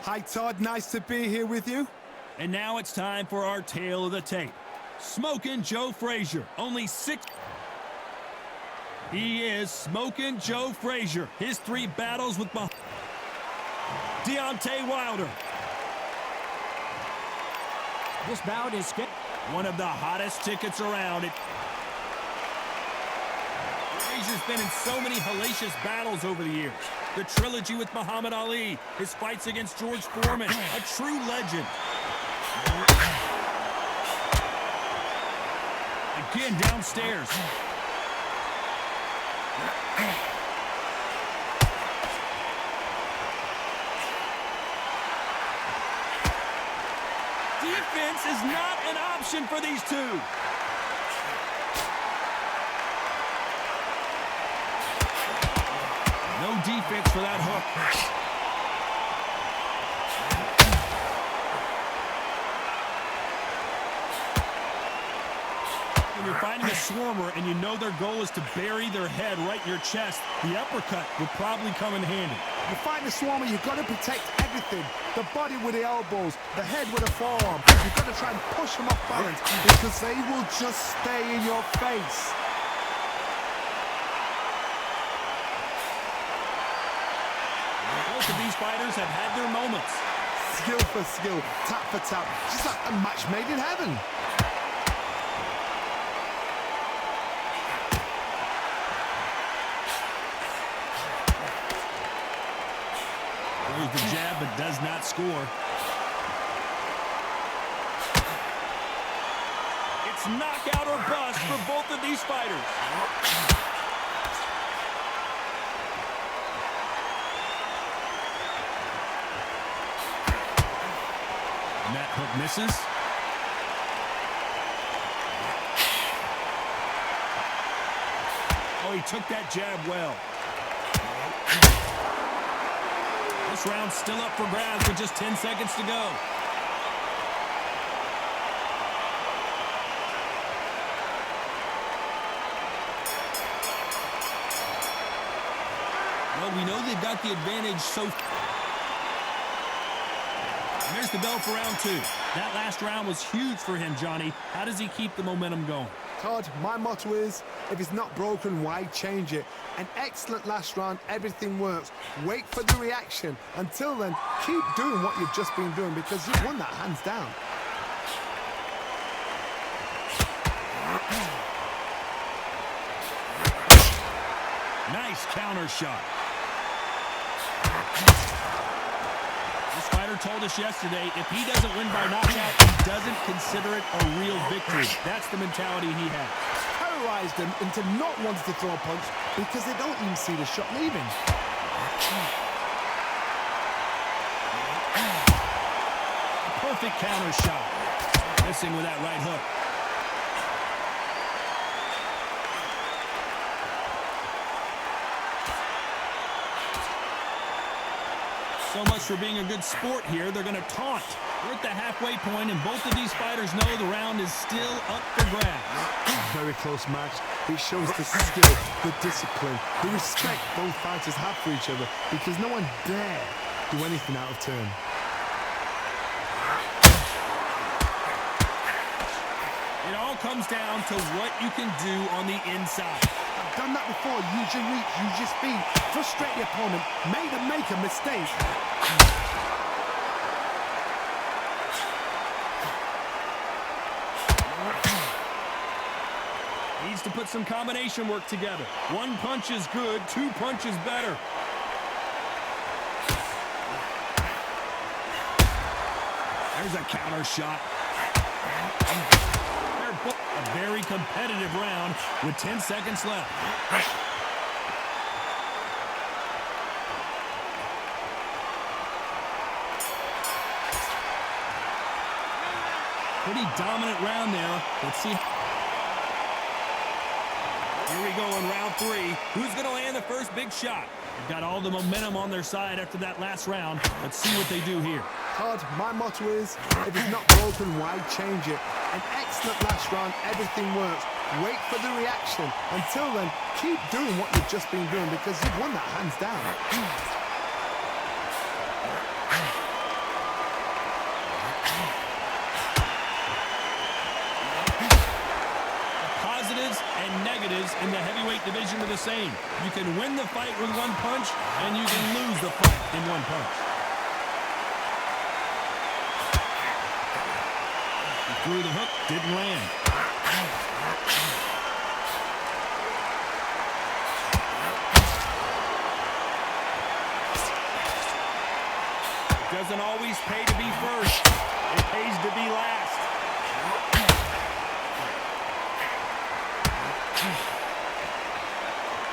Hi, Todd. Nice to be here with you. And now it's time for our tale of the tape. Smokin' Joe Frazier, only 6. He is Smokin' Joe Frazier. His 3 battles with Deontay Wilder. This bout is one of the hottest tickets around. Frazier's been in so many hellacious battles over the years. The trilogy with Muhammad Ali, his fights against George Foreman, a true legend. Again downstairs. Defense is not an option for these two. No defense for that hook. When you're fighting a swarmer and you know their goal is to bury their head right in your chest, the uppercut would probably come in handy. You fight the swarmer, you've got to protect everything. The body with the elbows, the head with the forearm. You've got to try and push them off balance because they will just stay in your face. Both of these fighters have had their moments. Skill for skill, tap for tap, just like a match made in heaven. Throws the jab but does not score. It's knockout or bust for both of these fighters. And that hook misses. Oh, he took that jab well. This round's still up for grabs with just 10 seconds to go. Well, we know they've got the advantage so far. And there's the bell for round 2. That last round was huge for him, Johnny. How does he keep the momentum going? Todd, my motto is, if it's not broken, why change it? An excellent last round, everything works. Wait for the reaction. Until then, keep doing what you've just been doing because you've won that hands down. Nice counter shot. This fighter told us yesterday, if he doesn't win by knockout, he doesn't consider it a real victory. That's the mentality he has. Terrorized them into not wanting to throw a punch because they don't even see the shot leaving. A perfect counter shot. Missing with that right hook. So much for being a good sport here. They're going to taunt. We're at the halfway point, and both of these fighters know the round is still up for grabs. Very close match. It shows the skill, the discipline, the respect both fighters have for each other because no one dare do anything out of turn. It all comes down to what you can do on the inside. I've done that before. Use your reach, use your speed. Frustrate the opponent. Make them make a mistake. Needs to put some combination work together. One punch is good, 2 punches better. There's a counter shot. A very competitive round with 10 seconds left. Pretty dominant round there. Let's see. Here we go in round 3. Who's going to land the first big shot? They've got all the momentum on their side after that last round. Let's see what they do here. Todd, my motto is, if it's not broken, why change it? An excellent last round, everything works. Wait for the reaction. Until then, keep doing what you've just been doing because you've won that hands down. in the heavyweight division are the same. You can win the fight with one punch, and you can lose the fight in one punch. He threw the hook, didn't land. Doesn't always pay to be first. It pays to be last.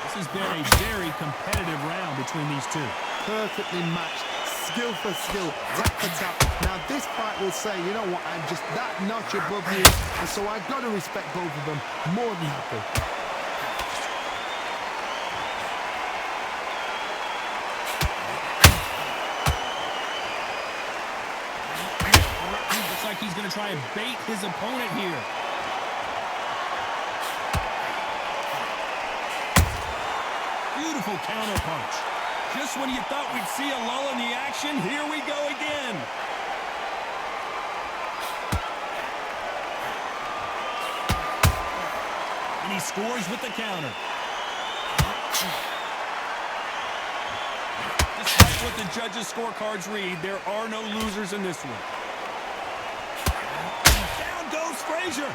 This has been a very competitive round between these two. Perfectly matched, skill for skill, tap for tap. Now this fight will say, you know what, I'm just that notch above you, and so I've got to respect both of them. More than happy. Like he's going to try and bait his opponent here. Beautiful counter punch. Just when you thought we'd see a lull in the action, here we go again. And he scores with the counter. Despite what the judges' scorecards read, there are no losers in this one. Goes Frazier.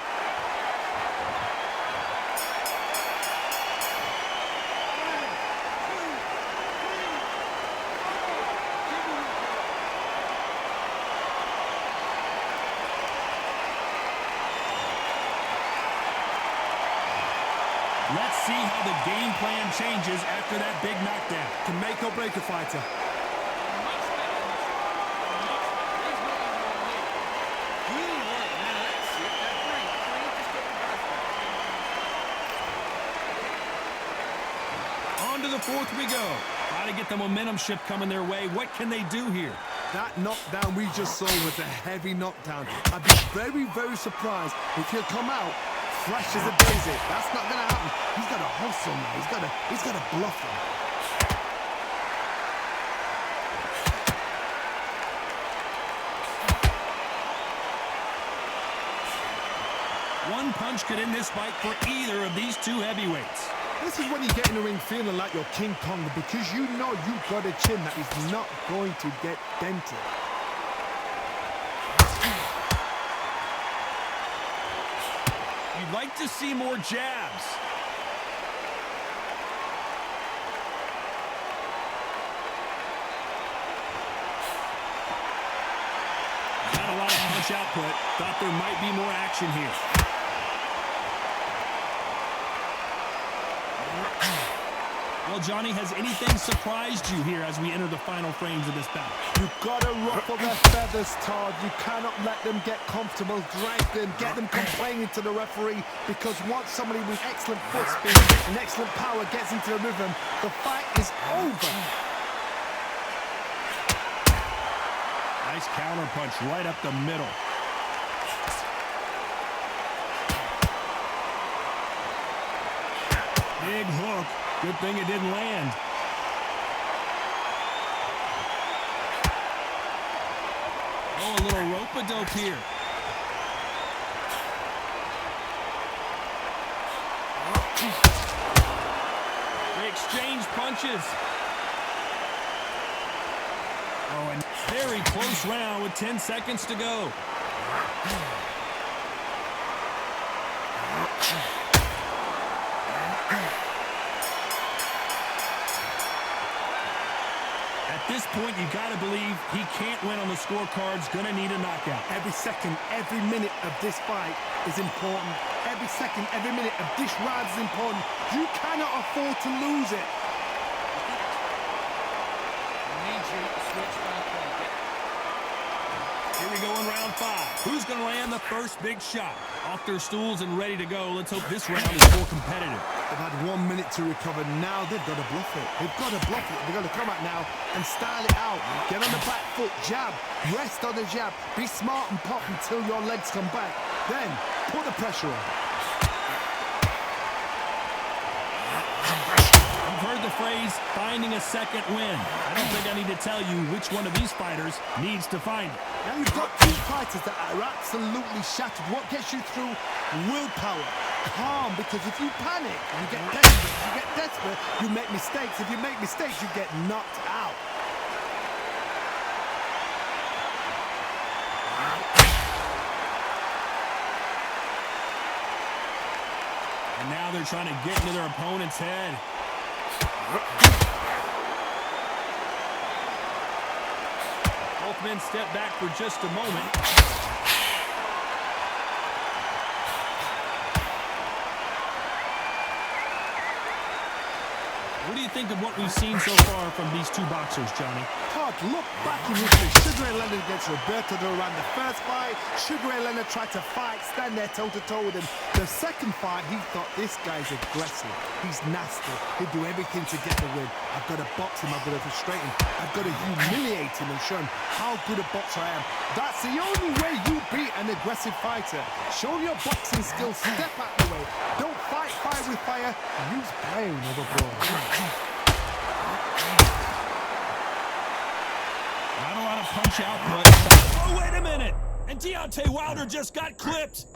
Let's see how the game plan changes after that big knockdown. Can make or break a fighter. To the fourth we go. Try to get the momentum shift coming their way. What can they do here? That knockdown we just saw was a heavy knockdown. I'd be very, very surprised if he'll come out fresh as a daisy. That's not going to happen. He's got to hustle now. He's got to bluff him. One punch could end this fight for either of these two heavyweights. This is when you get in the ring feeling like you're King Kong, because you know you've got a chin that is not going to get dented. You'd like to see more jabs. Not a lot of punch output. Thought there might be more action here. Well, Johnny, has anything surprised you here as we enter the final frames of this bout? You've got to ruffle their feathers, Todd. You cannot let them get comfortable, drag them, get them complaining to the referee, because once somebody with excellent foot speed and excellent power gets into the rhythm, the fight is over. Nice counter punch right up the middle. Big hook. Good thing it didn't land. Oh, a little rope-a-dope here. They exchange punches. Oh, and very close round with 10 seconds to go. At this point, you got to believe he can't win on the scorecards. Gonna need a knockout. Every second, every minute of this fight is important. Every second, every minute of this round is important. You cannot afford to lose it. Here we go in round 5. Who's going to land the first big shot? Off their stools and ready to go. Let's hope this round is more competitive. They've had 1 minute to recover. Now they've got to bluff it. They've got to bluff it. They've got to come out now and style it out. Get on the back foot, jab, rest on the jab. Be smart and pop until your legs come back. Then put the pressure on. You've heard the phrase, finding a second win. I don't think I need to tell you which one of these fighters needs to find it. Now you've got two fighters that are absolutely shattered. What gets you through? Willpower. calm, because if you panic, you get desperate. If you get desperate, you make mistakes. If you make mistakes, you get knocked out. And now they're trying to get into their opponent's head. Both men step back for just a moment. What do you think of what we've seen so far from these two boxers, Johnny? Todd, look back in history. Sugar Ray Leonard against Roberto Duran. The first fight, Sugar Ray Leonard tried to fight, stand there toe-to-toe with him. The second fight, he thought, this guy's aggressive. He's nasty. He'll do everything to get the win. I've got to box him. I've got to frustrate him. I've got to humiliate him and show him how good a boxer I am. That's the only way you beat an aggressive fighter. Show him your boxing skills. Step out the way. Don't fight fire with fire. Use brain over brawn. Not a lot of punch output. Oh, wait a minute! And Deontay Wilder just got clipped!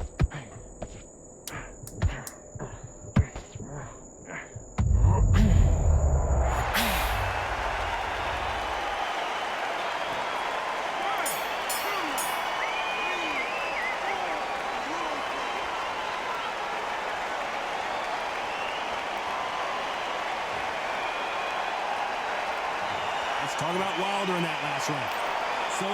Let's talk about Wilder in that last round. So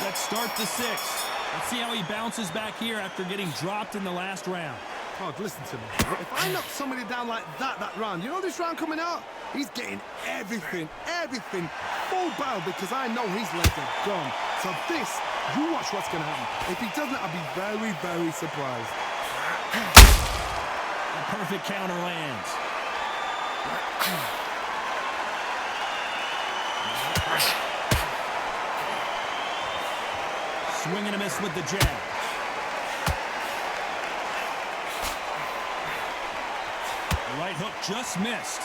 let's start the sixth. Let's see how he bounces back here after getting dropped in the last round. Todd, listen to me. If I knock somebody down like that round, you know this round coming out? He's getting everything, full barrel, because I know his legs are gone. So this, you watch what's going to happen. If he doesn't, I'll be very, very surprised. A perfect counter lands. Swing and a miss with the jab. The right hook just missed.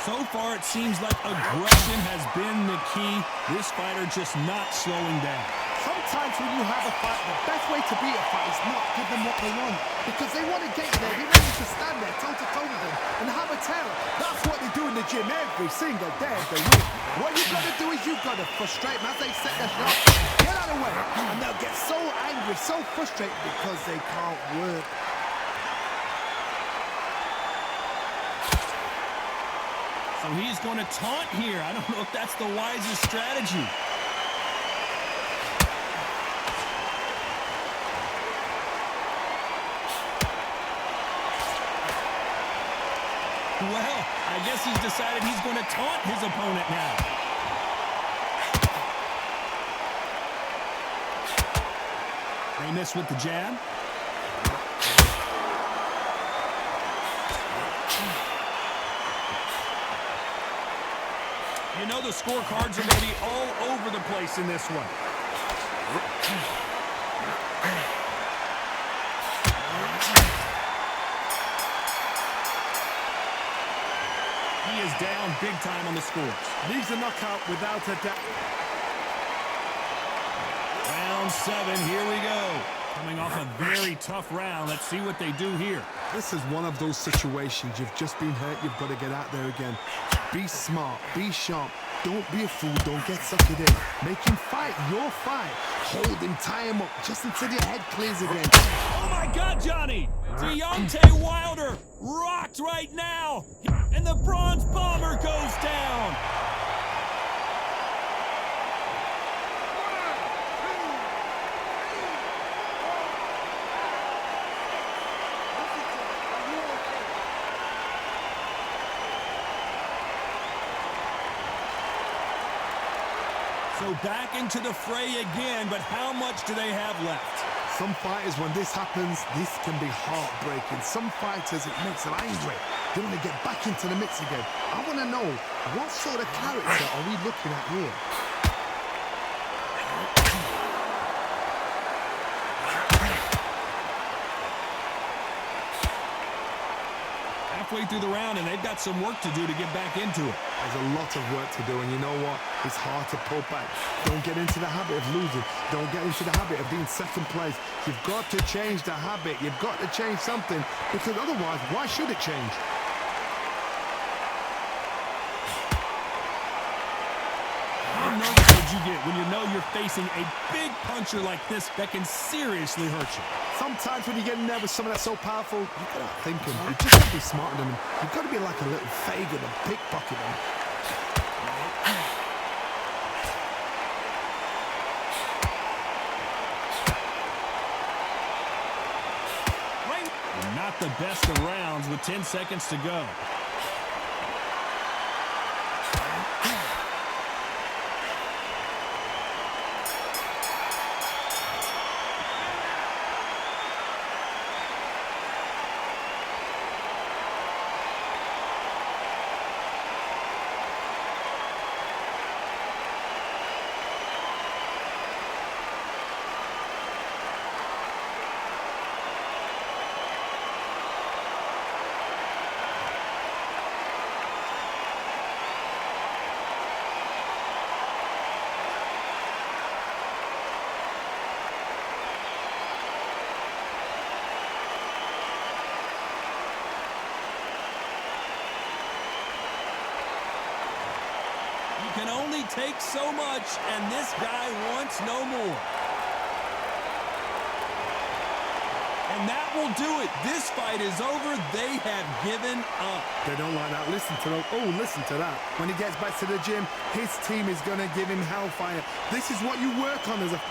So far, it seems like aggression has been the key. This fighter just not slowing down. Sometimes when you have a fight, the best way to beat a fight is not give them what they want. Because they want to get you there. They want you to stand there toe-to-toe with them and have a terror. That's what they do in the gym every single day of the week. What you've got to do is you've got to frustrate them as they set their shot. Get out of the way. And they'll get so angry, so frustrated because they can't work. So he's going to taunt here. I don't know if that's the wisest strategy. Well, I guess he's decided he's going to taunt his opponent now. They miss with the jab. You know the scorecards are going to be all over the place in this one. He is down big time on the scores. Needs a knockout without a doubt. Round 7, here we go. Coming off a very tough round. Let's see what they do here. This is one of those situations. You've just been hurt. You've got to get out there again. Be smart. Be sharp. Don't be a fool. Don't get suckered in. Make him fight your fight. Hold him. Tie him up just until your head clears again. Oh, my God, Johnny! Deontay Wilder rocked right now. And the Bronze Bomber goes down. So back into the fray again, but how much do they have left? Some fighters, when this happens, this can be heartbreaking. Some fighters, it makes them angry. They want to get back into the mix again. I want to know, what sort of character are we looking at here? halfway through the round, and they've got some work to do to get back into it. There's a lot of work to do, and you know what? It's hard to pull back. Don't get into the habit of losing. Don't get into the habit of being second place. You've got to change the habit. You've got to change something, because otherwise, why should it change? How nervous would you get when you know you're facing a big puncher like this that can seriously hurt you? Sometimes when you get in there with someone that's so powerful, you've got to thinking. You just got to be smarter than them. You've got to be like a little Fagin and pickpocket them. Not the best of rounds with 10 seconds to go. Can only take so much, and this guy wants no more. And that will do it. This fight is over. They have given up. They don't like that. Listen to them. Oh, listen to that. When he gets back to the gym, his team is going to give him hellfire. This is what you work on as a